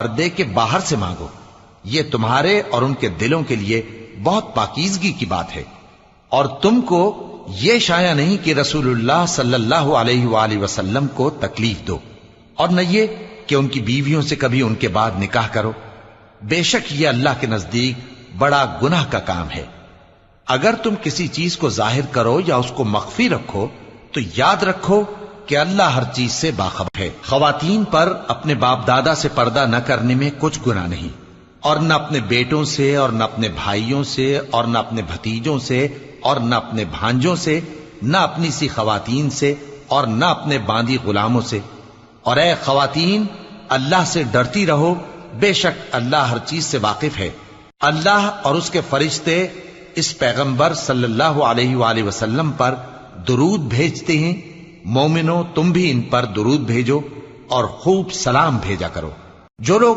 پردے کے باہر سے مانگو، یہ تمہارے اور ان کے دلوں کے لیے بہت پاکیزگی کی بات ہے۔ اور تم کو یہ شایع نہیں کہ رسول اللہ صلی اللہ علیہ وآلہ وسلم کو تکلیف دو، اور نہ یہ کہ ان کی بیویوں سے کبھی ان کے بعد نکاح کرو، بے شک یہ اللہ کے نزدیک بڑا گناہ کا کام ہے۔ اگر تم کسی چیز کو ظاہر کرو یا اس کو مخفی رکھو تو یاد رکھو کہ اللہ ہر چیز سے باخبر ہے۔ خواتین پر اپنے باپ دادا سے پردہ نہ کرنے میں کچھ گناہ نہیں، اور نہ اپنے بیٹوں سے اور نہ اپنے بھائیوں سے اور نہ اپنے بھتیجوں سے اور نہ اپنے بھانجوں سے، نہ اپنی سی خواتین سے اور نہ اپنے باندی غلاموں سے۔ اور اے خواتین، اللہ سے ڈرتی رہو، بے شک اللہ ہر چیز سے واقف ہے۔ اللہ اور اس کے فرشتے اس پیغمبر صلی اللہ علیہ وآلہ وسلم پر درود بھیجتے ہیں۔ مومنو تم بھی ان پر درود بھیجو اور خوب سلام بھیجا کرو۔ جو لوگ